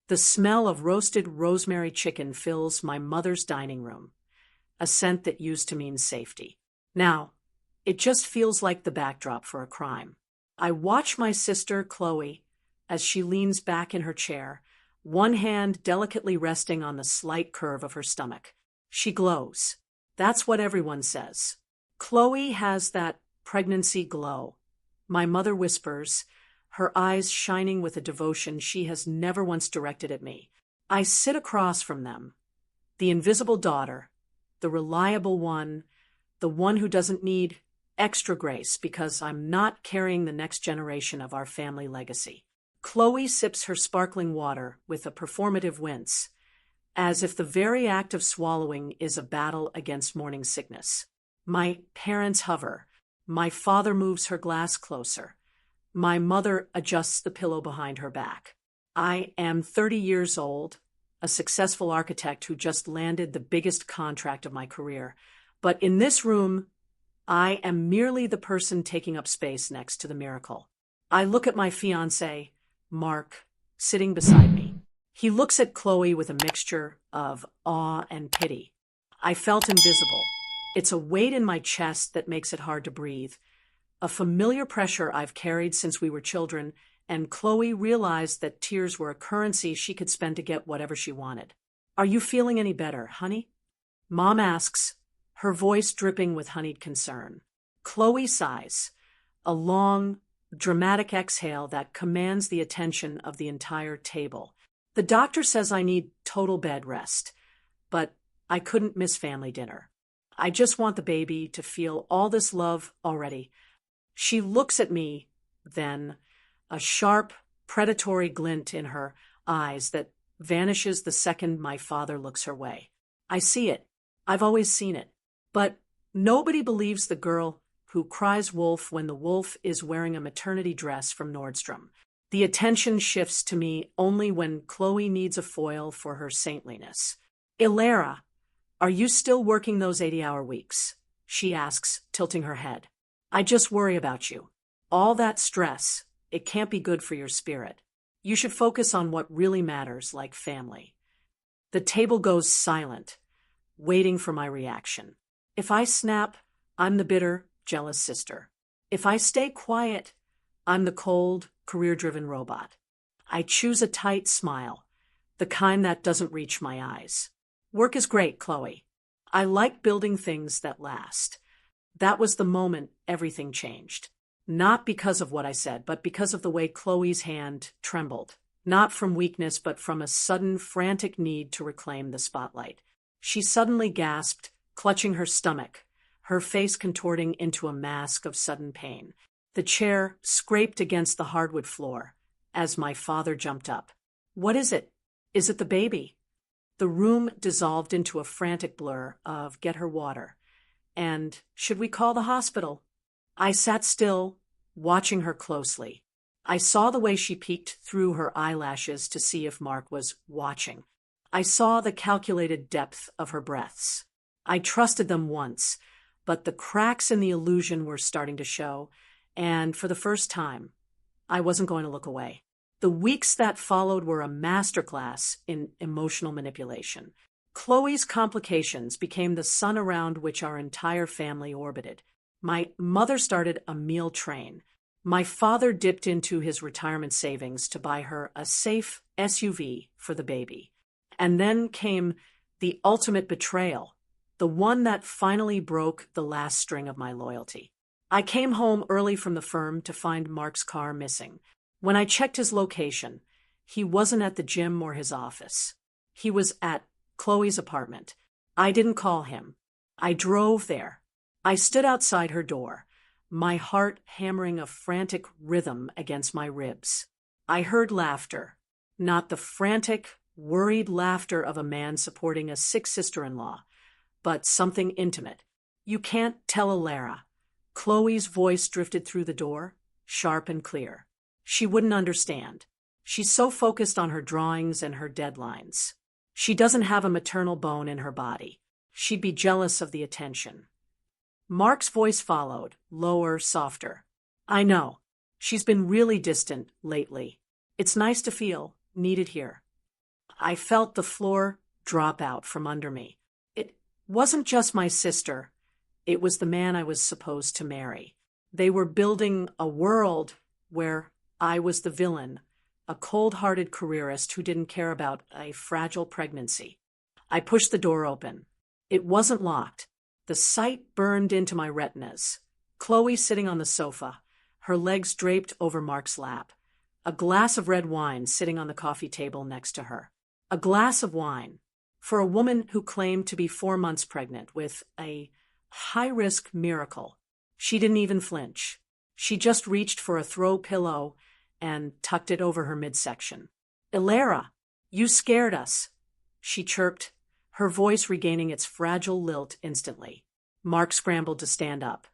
The smell of roasted rosemary chicken fills my mother's dining room, a scent that used to mean safety. Now, it just feels like the backdrop for a crime. I watch my sister, Chloe, as she leans back in her chair, one hand delicately resting on the slight curve of her stomach. She glows. That's what everyone says. Chloe has that pregnancy glow. My mother whispers, her eyes shining with a devotion she has never once directed at me. I sit across from them, the invisible daughter, the reliable one, the one who doesn't need extra grace because I'm not carrying the next generation of our family legacy. Chloe sips her sparkling water with a performative wince, as if the very act of swallowing is a battle against morning sickness. My parents hover. My father moves her glass closer. My mother adjusts the pillow behind her back. I am 30 years old, a successful architect who just landed the biggest contract of my career. But in this room, I am merely the person taking up space next to the miracle. I look at my fiancé, Mark, sitting beside me. He looks at Chloe with a mixture of awe and pity. I felt invisible. It's a weight in my chest that makes it hard to breathe, a familiar pressure I've carried since we were children, and Chloe realized that tears were a currency she could spend to get whatever she wanted. "Are you feeling any better, honey?" Mom asks, her voice dripping with honeyed concern. Chloe sighs, a long, dramatic exhale that commands the attention of the entire table. "The doctor says I need total bed rest, but I couldn't miss family dinner. I just want the baby to feel all this love already." She looks at me, then, a sharp, predatory glint in her eyes that vanishes the second my father looks her way. I see it. I've always seen it. But nobody believes the girl who cries wolf when the wolf is wearing a maternity dress from Nordstrom. The attention shifts to me only when Chloe needs a foil for her saintliness. "Ilara, are you still working those 80-hour weeks?" she asks, tilting her head. "I just worry about you. All that stress, it can't be good for your spirit. You should focus on what really matters, like family." The table goes silent, waiting for my reaction. If I snap, I'm the bitter, jealous sister. If I stay quiet, I'm the cold, career-driven robot. I choose a tight smile, the kind that doesn't reach my eyes. "Work is great, Chloe. I like building things that last." That was the moment everything changed. Not because of what I said, but because of the way Chloe's hand trembled. Not from weakness, but from a sudden, frantic need to reclaim the spotlight. She suddenly gasped, clutching her stomach, her face contorting into a mask of sudden pain. The chair scraped against the hardwood floor as my father jumped up. "What is it? Is it the baby?" The room dissolved into a frantic blur of "get her water" and "should we call the hospital?" I sat still, watching her closely. I saw the way she peeked through her eyelashes to see if Mark was watching. I saw the calculated depth of her breaths. I trusted them once, but the cracks in the illusion were starting to show, and for the first time, I wasn't going to look away. The weeks that followed were a masterclass in emotional manipulation. Chloe's complications became the sun around which our entire family orbited. My mother started a meal train. My father dipped into his retirement savings to buy her a safe SUV for the baby. And then came the ultimate betrayal, the one that finally broke the last string of my loyalty. I came home early from the firm to find Mark's car missing. When I checked his location, he wasn't at the gym or his office. He was at Chloe's apartment. I didn't call him. I drove there. I stood outside her door, my heart hammering a frantic rhythm against my ribs. I heard laughter, not the frantic, worried laughter of a man supporting a sick sister-in-law, but something intimate. "You can't tell Ilara." Chloe's voice drifted through the door, sharp and clear. "She wouldn't understand. She's so focused on her drawings and her deadlines. She doesn't have a maternal bone in her body. She'd be jealous of the attention." Mark's voice followed, lower, softer. "I know. She's been really distant lately. It's nice to feel needed here." I felt the floor drop out from under me. It wasn't just my sister. It was the man I was supposed to marry. They were building a world where I was the villain, a cold-hearted careerist who didn't care about a fragile pregnancy. I pushed the door open. It wasn't locked. The sight burned into my retinas. Chloe sitting on the sofa, her legs draped over Mark's lap. A glass of red wine sitting on the coffee table next to her. A glass of wine. For a woman who claimed to be 4 months pregnant with a high-risk miracle. She didn't even flinch. She just reached for a throw pillow and tucked it over her midsection. "Ilara, you scared us," she chirped, her voice regaining its fragile lilt instantly. Mark scrambled to stand up,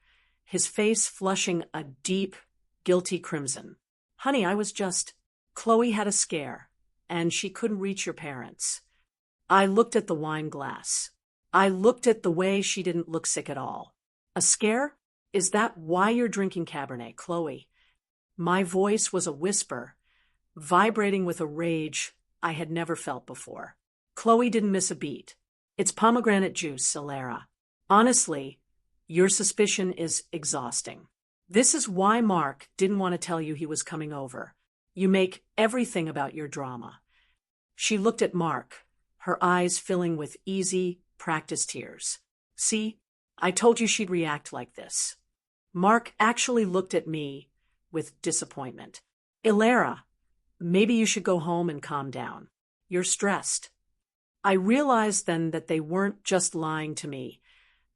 his face flushing a deep, guilty crimson. "Honey, I was just—" "Chloe had a scare, and she couldn't reach your parents." I looked at the wine glass. I looked at the way she didn't look sick at all. "A scare? Is that why you're drinking Cabernet, Chloe?" My voice was a whisper, vibrating with a rage I had never felt before. Chloe didn't miss a beat. "It's pomegranate juice, Ilara. Honestly, your suspicion is exhausting. This is why Mark didn't want to tell you he was coming over. You make everything about your drama." She looked at Mark, her eyes filling with easy, practiced tears. "See, I told you she'd react like this." Mark actually looked at me with disappointment. "Ilara, maybe you should go home and calm down. You're stressed." I realized then that they weren't just lying to me.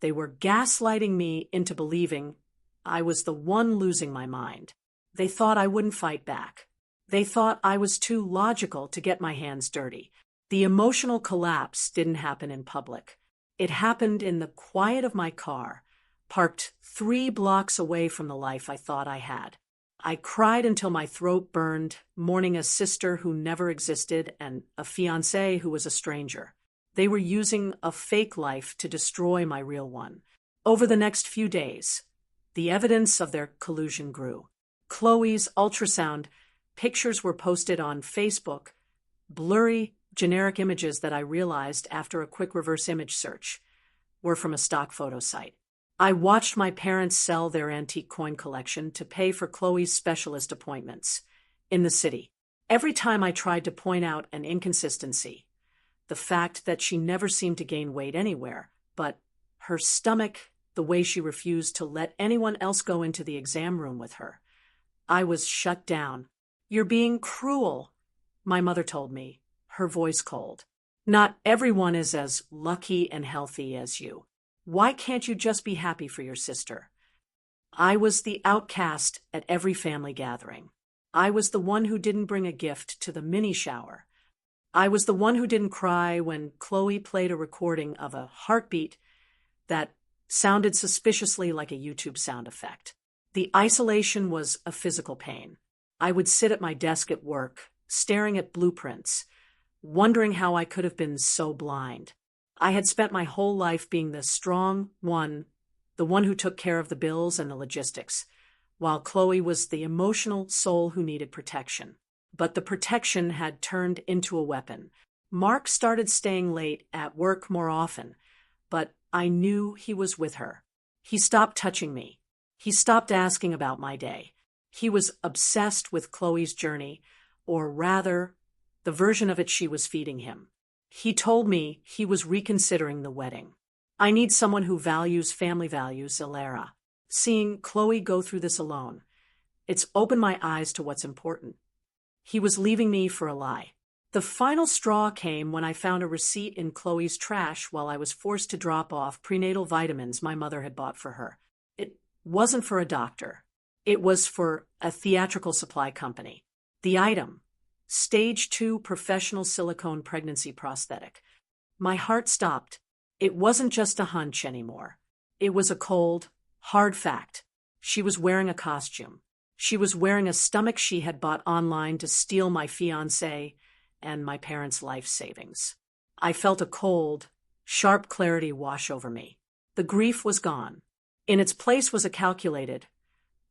They were gaslighting me into believing I was the one losing my mind. They thought I wouldn't fight back. They thought I was too logical to get my hands dirty. The emotional collapse didn't happen in public. It happened in the quiet of my car, parked 3 blocks away from the life I thought I had. I cried until my throat burned, mourning a sister who never existed and a fiancé who was a stranger. They were using a fake life to destroy my real one. Over the next few days, the evidence of their collusion grew. Chloe's ultrasound pictures were posted on Facebook, blurry, generic images that I realized after a quick reverse image search were from a stock photo site. I watched my parents sell their antique coin collection to pay for Chloe's specialist appointments in the city. Every time I tried to point out an inconsistency, the fact that she never seemed to gain weight anywhere, but her stomach, the way she refused to let anyone else go into the exam room with her, I was shut down. "You're being cruel," my mother told me, her voice cold. "Not everyone is as lucky and healthy as you. Why can't you just be happy for your sister?" I was the outcast at every family gathering. I was the one who didn't bring a gift to the mini shower. I was the one who didn't cry when Chloe played a recording of a heartbeat that sounded suspiciously like a YouTube sound effect. The isolation was a physical pain. I would sit at my desk at work, staring at blueprints, wondering how I could have been so blind. I had spent my whole life being the strong one, the one who took care of the bills and the logistics, while Chloe was the emotional soul who needed protection. But the protection had turned into a weapon. Mark started staying late at work more often, but I knew he was with her. He stopped touching me. He stopped asking about my day. He was obsessed with Chloe's journey, or rather, the version of it she was feeding him. He told me he was reconsidering the wedding. "I need someone who values family values, Ilara. Seeing Chloe go through this alone, it's opened my eyes to what's important." He was leaving me for a lie. The final straw came when I found a receipt in Chloe's trash while I was forced to drop off prenatal vitamins my mother had bought for her. It wasn't for a doctor. It was for a theatrical supply company. The item: Stage 2 professional silicone pregnancy prosthetic. My heart stopped. It wasn't just a hunch anymore. It was a cold, hard fact. She was wearing a costume. She was wearing a stomach she had bought online to steal my fiancé and my parents' life savings. I felt a cold, sharp clarity wash over me. The grief was gone. In its place was a calculated,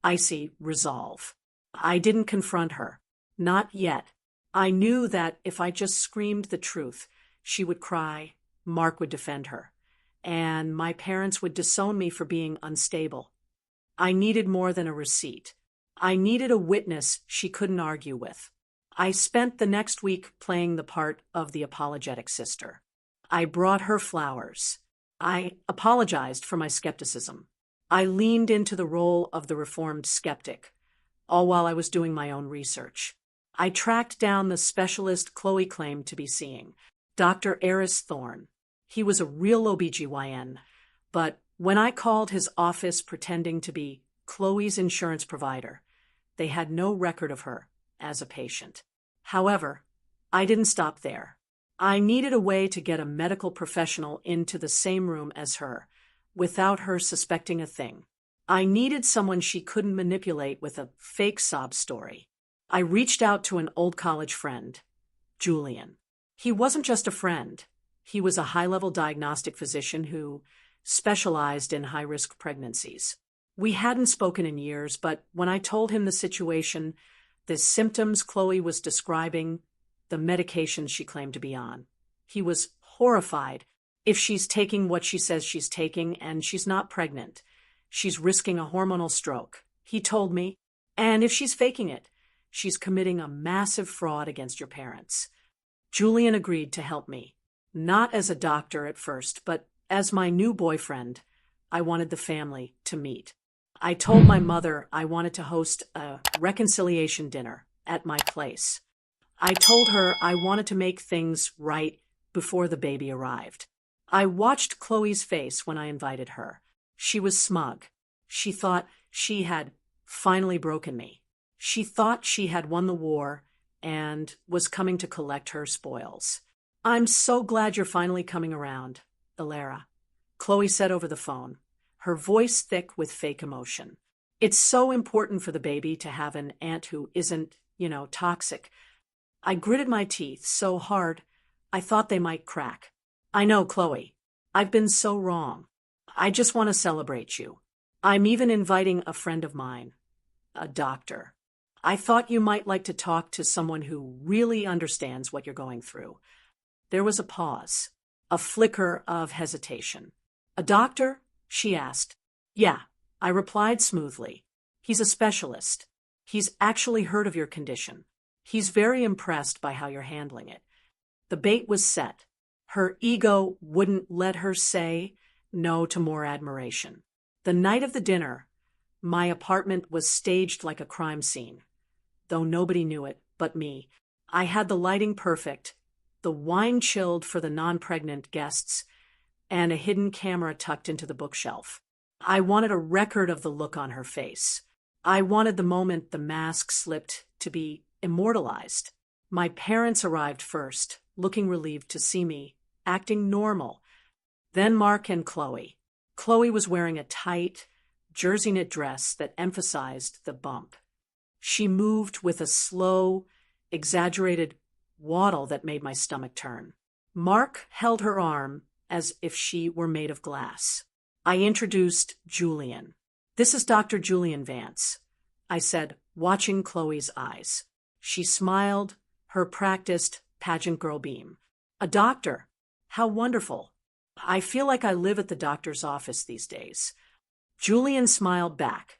icy resolve. I didn't confront her. Not yet. I knew that if I just screamed the truth, she would cry, Mark would defend her, and my parents would disown me for being unstable. I needed more than a receipt. I needed a witness she couldn't argue with. I spent the next week playing the part of the apologetic sister. I brought her flowers. I apologized for my skepticism. I leaned into the role of the reformed skeptic, all while I was doing my own research. I tracked down the specialist Chloe claimed to be seeing, Dr. Eris Thorne. He was a real OBGYN, but when I called his office pretending to be Chloe's insurance provider, they had no record of her as a patient. However, I didn't stop there. I needed a way to get a medical professional into the same room as her, without her suspecting a thing. I needed someone she couldn't manipulate with a fake sob story. I reached out to an old college friend, Julian. He wasn't just a friend. He was a high-level diagnostic physician who specialized in high-risk pregnancies. We hadn't spoken in years, but when I told him the situation, the symptoms Chloe was describing, the medications she claimed to be on, he was horrified. If she's taking what she says she's taking and she's not pregnant, she's risking a hormonal stroke, he told me. And if she's faking it, she's committing a massive fraud against your parents. Julian agreed to help me, not as a doctor at first, but as my new boyfriend. I wanted the family to meet. I told my mother I wanted to host a reconciliation dinner at my place. I told her I wanted to make things right before the baby arrived. I watched Chloe's face when I invited her. She was smug. She thought she had finally broken me. She thought she had won the war and was coming to collect her spoils. I'm so glad you're finally coming around, Elara, Chloe said over the phone, her voice thick with fake emotion. It's so important for the baby to have an aunt who isn't, toxic. I gritted my teeth so hard I thought they might crack. I know, Chloe. I've been so wrong. I just want to celebrate you. I'm even inviting a friend of mine, a doctor. I thought you might like to talk to someone who really understands what you're going through. There was a pause, a flicker of hesitation. A doctor? She asked. Yeah, I replied smoothly. He's a specialist. He's actually heard of your condition. He's very impressed by how you're handling it. The bait was set. Her ego wouldn't let her say no to more admiration. The night of the dinner, my apartment was staged like a crime scene. Though nobody knew it but me, I had the lighting perfect, the wine chilled for the non-pregnant guests, and a hidden camera tucked into the bookshelf. I wanted a record of the look on her face. I wanted the moment the mask slipped to be immortalized. My parents arrived first, looking relieved to see me, acting normal. Then Mark and Chloe. Chloe was wearing a tight, jersey knit dress that emphasized the bump. She moved with a slow, exaggerated waddle that made my stomach turn. Mark held her arm as if she were made of glass. I introduced Julian. This is Dr. Julian Vance, I said, watching Chloe's eyes. She smiled, her practiced pageant girl beam. A doctor? How wonderful. I feel like I live at the doctor's office these days. Julian smiled back,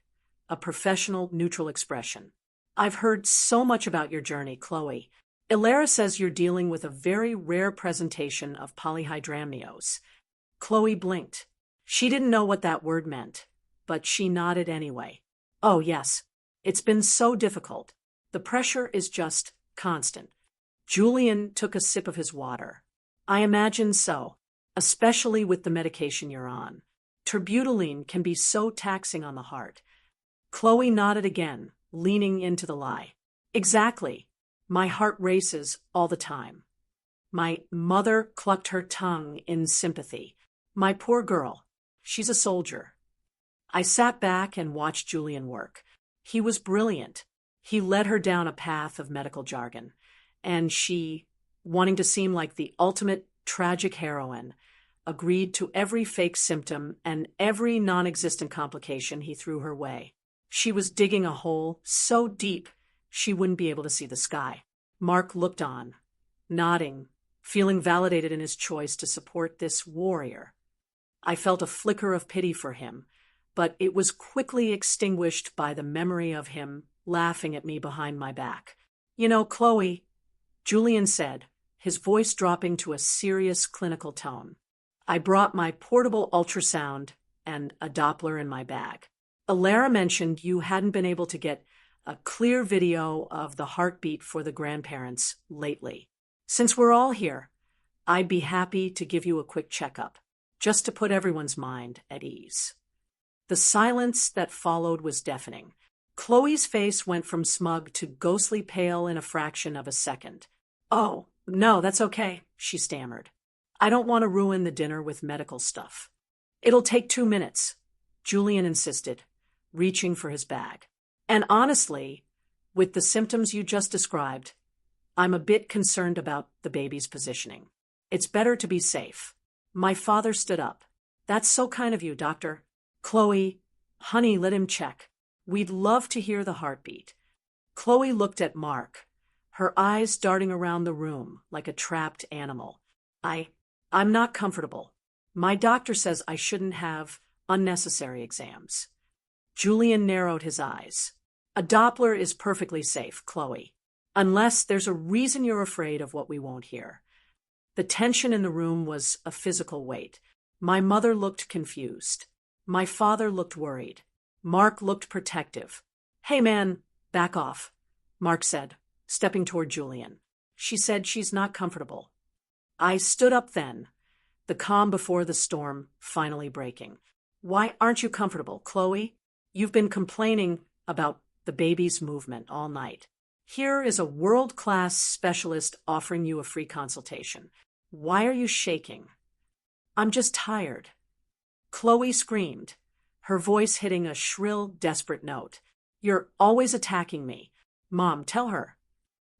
a professional, neutral expression. I've heard so much about your journey, Chloe. Elara says you're dealing with a very rare presentation of polyhydramnios. Chloe blinked. She didn't know what that word meant, but she nodded anyway. Oh, yes. It's been so difficult. The pressure is just constant. Julian took a sip of his water. I imagine so, especially with the medication you're on. Terbutaline can be so taxing on the heart. Chloe nodded again, leaning into the lie. Exactly. My heart races all the time. My mother clucked her tongue in sympathy. My poor girl. She's a soldier. I sat back and watched Julian work. He was brilliant. He led her down a path of medical jargon, and she, wanting to seem like the ultimate tragic heroine, agreed to every fake symptom and every non-existent complication he threw her way. She was digging a hole so deep she wouldn't be able to see the sky. Mark looked on, nodding, feeling validated in his choice to support this warrior. I felt a flicker of pity for him, but it was quickly extinguished by the memory of him laughing at me behind my back. You know, Chloe, Julian said, his voice dropping to a serious clinical tone. I brought my portable ultrasound and a Doppler in my bag. Alara mentioned you hadn't been able to get a clear video of the heartbeat for the grandparents lately. Since we're all here, I'd be happy to give you a quick checkup, just to put everyone's mind at ease. The silence that followed was deafening. Chloe's face went from smug to ghostly pale in a fraction of a second. Oh, no, that's okay, she stammered. I don't want to ruin the dinner with medical stuff. It'll take 2 minutes, Julian insisted, reaching for his bag. And honestly, with the symptoms you just described, I'm a bit concerned about the baby's positioning. It's better to be safe. My father stood up. That's so kind of you, doctor. Chloe, honey, let him check. We'd love to hear the heartbeat. Chloe looked at Mark, her eyes darting around the room like a trapped animal. I'm not comfortable. My doctor says I shouldn't have unnecessary exams. Julian narrowed his eyes. A Doppler is perfectly safe, Chloe, unless there's a reason you're afraid of what we won't hear. The tension in the room was a physical weight. My mother looked confused. My father looked worried. Mark looked protective. Hey man, back off, Mark said, stepping toward Julian. She said she's not comfortable. I stood up then, the calm before the storm finally breaking. Why aren't you comfortable, Chloe? You've been complaining about the baby's movement all night. Here is a world-class specialist offering you a free consultation. Why are you shaking? I'm just tired. Chloe screamed, her voice hitting a shrill, desperate note. You're always attacking me. Mom, tell her.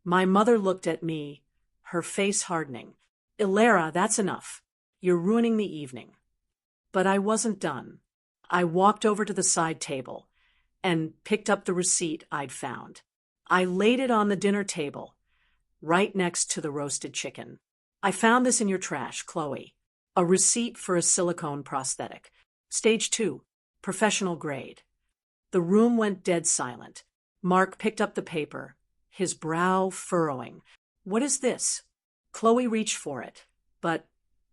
My mother looked at me, her face hardening. Alara, that's enough. You're ruining the evening. But I wasn't done. I walked over to the side table and picked up the receipt I'd found. I laid it on the dinner table, right next to the roasted chicken. I found this in your trash, Chloe. A receipt for a silicone prosthetic. Stage 2, professional grade. The room went dead silent. Mark picked up the paper, his brow furrowing. What is this? Chloe reached for it, but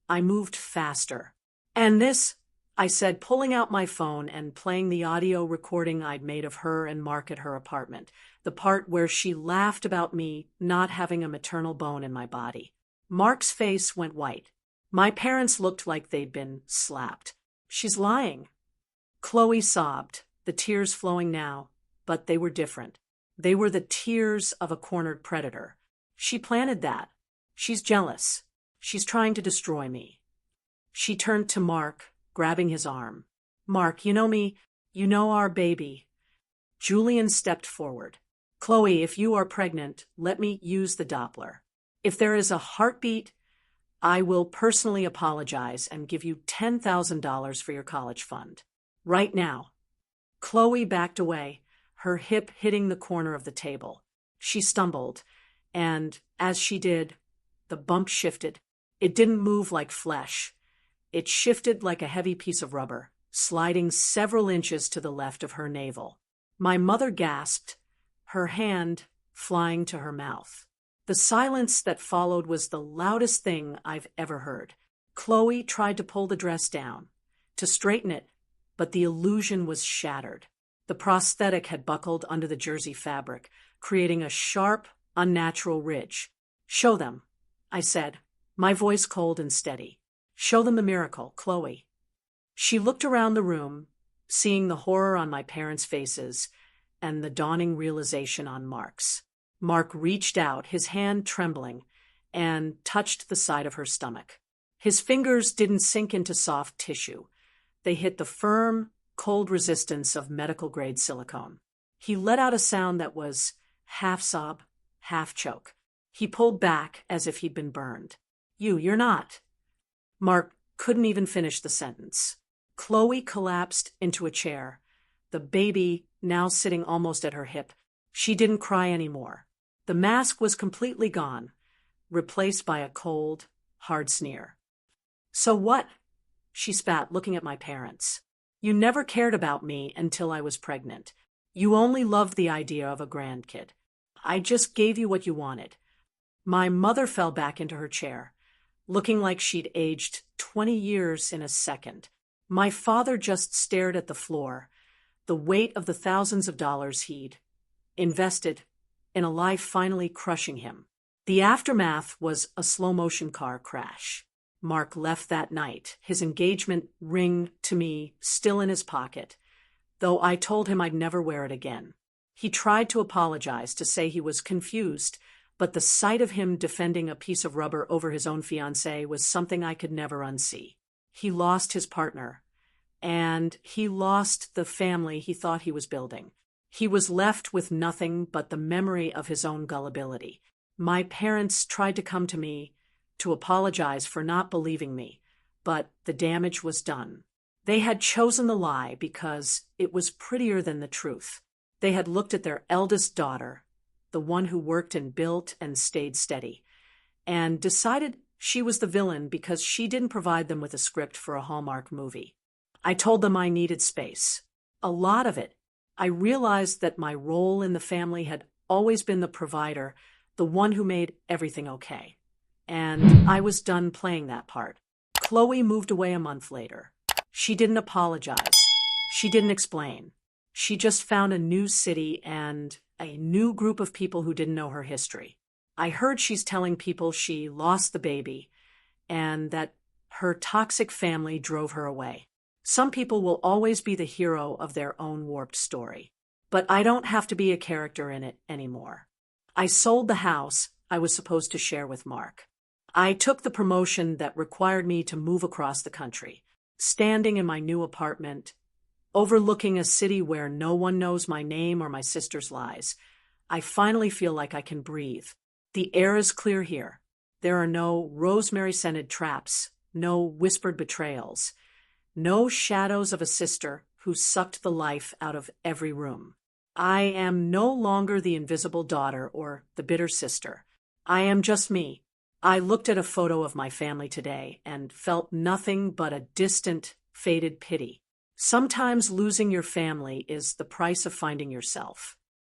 I moved faster. And this, I said, pulling out my phone and playing the audio recording I'd made of her and Mark at her apartment, the part where she laughed about me not having a maternal bone in my body. Mark's face went white. My parents looked like they'd been slapped. She's lying. Chloe sobbed, the tears flowing now, but they were different. They were the tears of a cornered predator. She planted that. She's jealous. She's trying to destroy me. She turned to Mark, grabbing his arm. Mark, you know me. You know our baby. Julian stepped forward. Chloe, if you are pregnant, let me use the Doppler. If there is a heartbeat, I will personally apologize and give you $10,000 for your college fund. Right now. Chloe backed away, her hip hitting the corner of the table. She stumbled, and as she did, the bump shifted. It didn't move like flesh. It shifted like a heavy piece of rubber, sliding several inches to the left of her navel. My mother gasped, her hand flying to her mouth. The silence that followed was the loudest thing I've ever heard. Chloe tried to pull the dress down, to straighten it, but the illusion was shattered. The prosthetic had buckled under the jersey fabric, creating a sharp, unnatural ridge. Show them, I said, my voice cold and steady. Show them the miracle, Chloe. She looked around the room, seeing the horror on my parents' faces and the dawning realization on Mark's. Mark reached out, his hand trembling, and touched the side of her stomach. His fingers didn't sink into soft tissue. They hit the firm, cold resistance of medical-grade silicone. He let out a sound that was half sob, half choke. He pulled back as if he'd been burned. You're not. Mark couldn't even finish the sentence. Chloe collapsed into a chair, the baby now sitting almost at her hip. She didn't cry anymore. The The mask was completely gone, replaced by a cold, hard sneer. "So what?" she spat, looking at my parents. "You never cared about me until I was pregnant. You only loved the idea of a grandkid. I just gave you what you wanted." My mother fell back into her chair, looking like she'd aged 20 years in a second. My father just stared at the floor, the weight of the thousands of dollars he'd invested in a life finally crushing him. The aftermath was a slow-motion car crash. Mark left that night, his engagement ring to me still in his pocket, though I told him I'd never wear it again. He tried to apologize, to say he was confused, but the sight of him defending a piece of rubber over his own fiancée was something I could never unsee. He lost his partner, and he lost the family he thought he was building. He was left with nothing but the memory of his own gullibility. My parents tried to come to me to apologize for not believing me, but the damage was done. They had chosen the lie because it was prettier than the truth. They had looked at their eldest daughter, the one who worked and built and stayed steady, and decided she was the villain because she didn't provide them with a script for a Hallmark movie. I told them I needed space. A lot of it. I realized that my role in the family had always been the provider, the one who made everything okay. And I was done playing that part. Chloe moved away a month later. She didn't apologize. She didn't explain. She just found a new city and a new group of people who didn't know her history. I heard she's telling people she lost the baby and that her toxic family drove her away. Some people will always be the hero of their own warped story. But I don't have to be a character in it anymore. I sold the house I was supposed to share with Mark. I took the promotion that required me to move across the country, standing in my new apartment, overlooking a city where no one knows my name or my sister's lies. I finally feel like I can breathe. The air is clear here. There are no rosemary-scented traps, no whispered betrayals, no shadows of a sister who sucked the life out of every room. I am no longer the invisible daughter or the bitter sister. I am just me. I looked at a photo of my family today and felt nothing but a distant, faded pity. Sometimes losing your family is the price of finding yourself.